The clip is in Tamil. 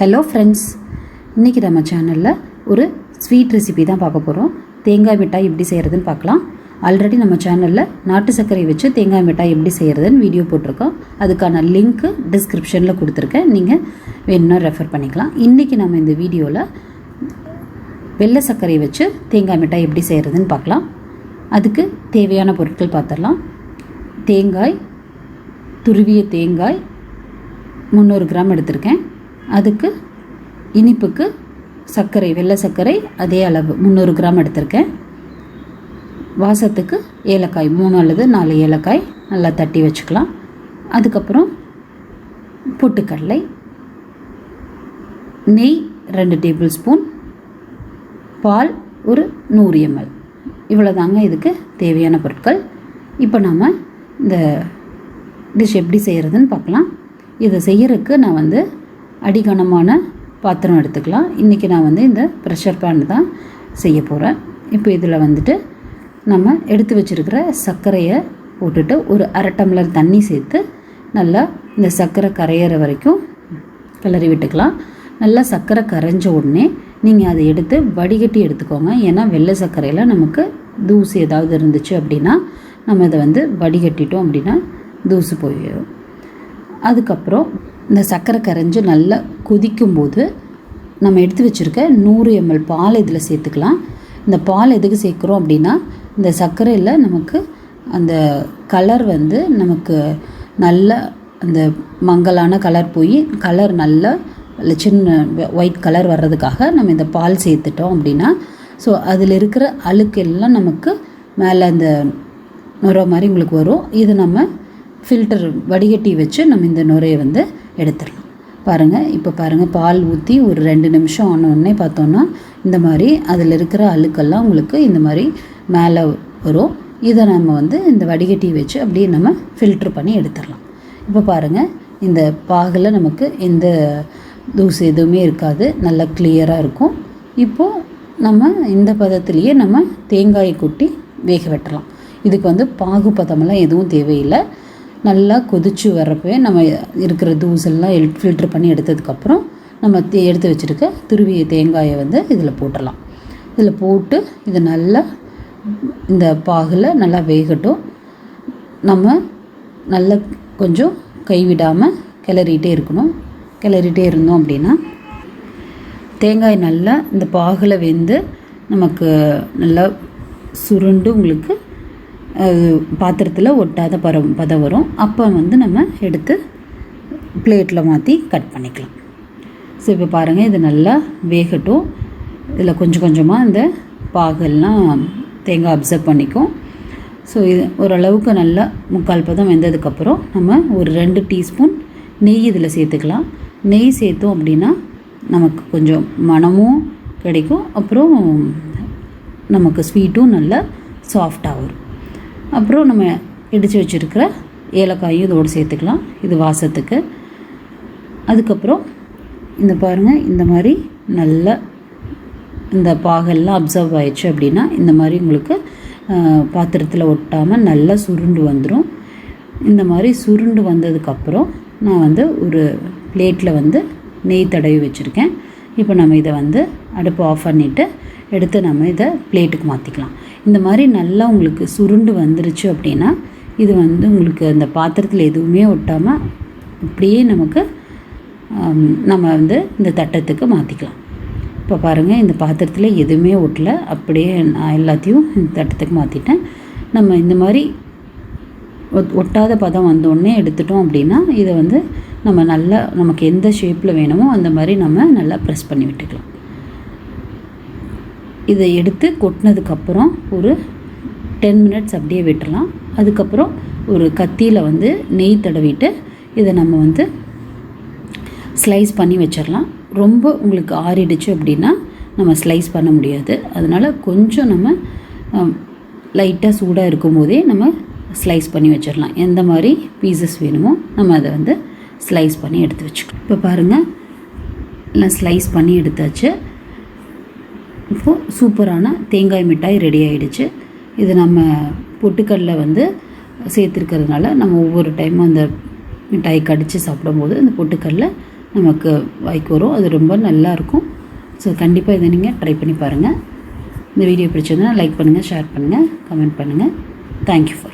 ஹலோ ஃப்ரெண்ட்ஸ், இன்றைக்கி நம்ம சேனலில் ஒரு ஸ்வீட் ரெசிபி தான் பார்க்க போகிறோம். தேங்காய் மிட்டாய் எப்படி செய்கிறதுன்னு பார்க்கலாம். ஆல்ரெடி நம்ம சேனலில் நாட்டு சர்க்கரை வச்சு தேங்காய் மிட்டாய் எப்படி செய்கிறதுன்னு வீடியோ போட்டிருக்கோம். அதுக்கான லிங்க்கு டிஸ்கிரிப்ஷனில் கொடுத்துருக்கேன், நீங்கள் வேணும்னா ரெஃபர் பண்ணிக்கலாம். இன்றைக்கி நம்ம இந்த வீடியோவில் வெள்ளை சர்க்கரை வச்சு தேங்காய் மிட்டாய் எப்படி செய்கிறதுன்னு பார்க்கலாம். அதுக்கு தேவையான பொருட்கள் பார்த்துடலாம். தேங்காய், துருவிய தேங்காய் 300 கிராம் எடுத்திருக்கேன். அதுக்கு இனிப்புக்கு சர்க்கரை, வெள்ளை சர்க்கரை அதே அளவு 300 கிராம் எடுத்திருக்கேன். வாசத்துக்கு ஏலக்காய் 3 அல்லது 4 ஏலக்காய் நல்லா தட்டி வச்சுக்கலாம். அதுக்கப்புறம் பொட்டுக்கடலை, நெய் 2 டேபிள் ஸ்பூன், பால் ஒரு 100 ml. இவ்வளோதாங்க இதுக்கு தேவையான பொருட்கள். இப்போ நம்ம இந்த டிஷ் எப்படி செய்கிறதுன்னு பார்க்கலாம். இதை செய்கிறதுக்கு நான் அடிகனமான பாத்திரம் எடுத்துக்கலாம். இன்றைக்கி நான் இந்த ப்ரெஷர் பேன் தான் செய்ய போகிறேன். இப்போ இதில் நம்ம எடுத்து வச்சுருக்கிற சர்க்கரையை போட்டுட்டு ஒரு 1/2 டம்ளர் தண்ணி சேர்த்து நல்லா இந்த சர்க்கரை கரையிற வரைக்கும் கிளறி விட்டுக்கலாம். நல்லா சர்க்கரை கரைஞ்ச உடனே நீங்கள் அதை எடுத்து வடிகட்டி எடுத்துக்கோங்க. ஏன்னா வெள்ளை சர்க்கரையில் நமக்கு தூசு ஏதாவது இருந்துச்சு அப்படின்னா நம்ம இதை வடிகட்டிட்டோம் அப்படின்னா தூசு போயிடும். அதுக்கப்புறம் இந்த சர்க்கரை கரைஞ்சி நல்லா கொதிக்கும்போது நம்ம எடுத்து வச்சுருக்க 100 ml பால் இதில் சேர்த்துக்கலாம். இந்த பால் எதுக்கு சேர்க்குறோம் அப்படின்னா இந்த சர்க்கரையில் நமக்கு அந்த கலர் நமக்கு நல்ல அந்த மங்கலான கலர் போய் கலர் நல்லா சின்ன ஒயிட் கலர் வர்றதுக்காக நம்ம இந்த பால் சேர்த்துட்டோம் அப்படின்னா ஸோ அதில் இருக்கிற அழுக்கெல்லாம் நமக்கு மேலே அந்த நுரை மாதிரி உங்களுக்கு வரும். இது நம்ம ஃபில்டர் வடிகட்டி வச்சு நம்ம இந்த நுரையை எடுத்துடலாம். பாருங்கள், இப்போ பாருங்கள், பால் ஊற்றி ஒரு 2 நிமிஷம் ஆனோடனே பார்த்தோன்னா இந்த மாதிரி அதில் இருக்கிற அழுக்கெல்லாம் உங்களுக்கு இந்த மாதிரி மேலே வரும். இதை நம்ம இந்த வடிகட்டி வச்சு அப்படியே நம்ம ஃபில்ட்ரு பண்ணி எடுத்துடலாம். இப்போ பாருங்கள், இந்த பாகில் நமக்கு எந்த தூசு எதுவுமே இருக்காது, நல்லா கிளியராக இருக்கும். இப்போது நம்ம இந்த பதத்துலேயே நம்ம தேங்காயை கொட்டி வேக வெட்டலாம். இதுக்கு பாகு பதமெல்லாம் எதுவும் தேவையில்லை. நல்லா கொதிச்சு வர்றப்பவே நம்ம இருக்கிற தூசெல்லாம் ஃபில்ட்ரு பண்ணி எடுத்ததுக்கப்புறம் நம்ம எடுத்து வச்சுருக்க துருவிய தேங்காயை இதில் போட்டுடலாம். இதில் போட்டு இது நல்லா இந்த பாகில் நல்லா வேகட்டும். நம்ம நல்லா கொஞ்சம் கைவிடாமல் கிளறிட்டே இருக்கணும். கிளறிட்டே இருந்தோம் அப்படின்னா தேங்காய் நல்லா இந்த பாகில் வெந்து நமக்கு நல்லா சுருண்டு உங்களுக்கு பாத்திரத்தில் ஒட்டாத பதம் வரும். அப்போ நம்ம எடுத்து பிளேட்டில் மாற்றி கட் பண்ணிக்கலாம். ஸோ இப்போ பாருங்கள், இது நல்லா வேகட்டும். இதில் கொஞ்சம் கொஞ்சமாக இந்த பாகெல்லாம் தேங்காய் அப்சர்வ் பண்ணிக்கும். ஸோ இது ஓரளவுக்கு நல்லா 3/4 பதம் வெந்ததுக்கப்புறம் நம்ம ஒரு 2 டீஸ்பூன் நெய் இதில் சேர்த்துக்கலாம். நெய் சேர்த்தோம் அப்படின்னா நமக்கு கொஞ்சம் மணமும் கிடைக்கும், அப்புறம் நமக்கு ஸ்வீட்டும் நல்லா சாஃப்டாக வரும். அப்புறம் நம்ம இடித்து வச்சுருக்கிற ஏலக்காயும் இதோடு சேர்த்துக்கலாம், இது வாசத்துக்கு. அதுக்கப்புறம் இந்த பாருங்கள், இந்த மாதிரி நல்லா இந்த பாகெல்லாம் அப்சர்வ் ஆயிடுச்சு அப்படின்னா இந்த மாதிரி உங்களுக்கு பாத்திரத்தில் ஒட்டாமல் நல்லா சுருண்டு வந்துடும். இந்த மாதிரி சுருண்டு வந்ததுக்கப்புறம் நான் ஒரு பிளேட்டில் நெய் தடவி வச்சுருக்கேன். இப்போ நம்ம இதை அடுப்பு ஆஃப் பண்ணிவிட்டு எடுத்து நம்ம இதை பிளேட்டுக்கு மாற்றிக்கலாம். இந்த மாதிரி நல்லா உங்களுக்கு சுருண்டு வந்துருச்சு அப்படின்னா இது உங்களுக்கு அந்த பாத்திரத்தில் எதுவுமே ஒட்டாமல் அப்படியே நமக்கு நம்ம இந்த தட்டத்துக்கு மாற்றிக்கலாம். இப்போ பாருங்கள், இந்த பாத்திரத்தில் எதுவுமே ஒட்டலை, அப்படியே நான் எல்லாத்தையும் இந்த தட்டத்துக்கு மாற்றிட்டேன். நம்ம இந்த மாதிரி ஒட்டாத பதம் வந்தோடனே எடுத்துட்டோம் அப்படின்னா இதை நம்ம நல்லா நமக்கு எந்த ஷேப்பில் வேணுமோ அந்த மாதிரி நம்ம நல்லா ப்ரெஸ் பண்ணி விட்டுக்கலாம். இதை எடுத்து கொட்டினதுக்கப்புறம் ஒரு 10 மினிட்ஸ் அப்படியே விட்டுடலாம். அதுக்கப்புறம் ஒரு கத்தியில் நெய் தடவிட்டு இதை நம்ம ஸ்லைஸ் பண்ணி வச்சிடலாம். ரொம்ப உங்களுக்கு ஆறிடுச்சு அப்படின்னா நம்ம ஸ்லைஸ் பண்ண முடியாது. அதனால் கொஞ்சம் நம்ம லைட்டாக சூடாக இருக்கும்போதே நம்ம ஸ்லைஸ் பண்ணி வச்சிடலாம். எந்த மாதிரி பீசஸ் வேணுமோ நம்ம அதை ஸ்லைஸ் பண்ணி எடுத்து வச்சுக்கலாம். இப்போ பாருங்கள், எல்லாம் ஸ்லைஸ் பண்ணி எடுத்தாச்சு. இப்போது சூப்பரான தேங்காய் மிட்டாய் ரெடி ஆகிடுச்சு. இது நம்ம பொட்டுக்கடலை சேர்த்துருக்கிறதுனால நம்ம ஒவ்வொரு டைமும் அந்த மிட்டாய் கடித்து சாப்பிடும்போது அந்த பொட்டுக்கடலை நமக்கு வாய்க்கு வரும். அது ரொம்ப நல்லாயிருக்கும். ஸோ கண்டிப்பாக இதை நீங்கள் ட்ரை பண்ணி பாருங்கள். இந்த வீடியோ பிடிச்சிருந்தா லைக் பண்ணுங்கள், ஷேர் பண்ணுங்கள், கமெண்ட் பண்ணுங்கள். Thank you for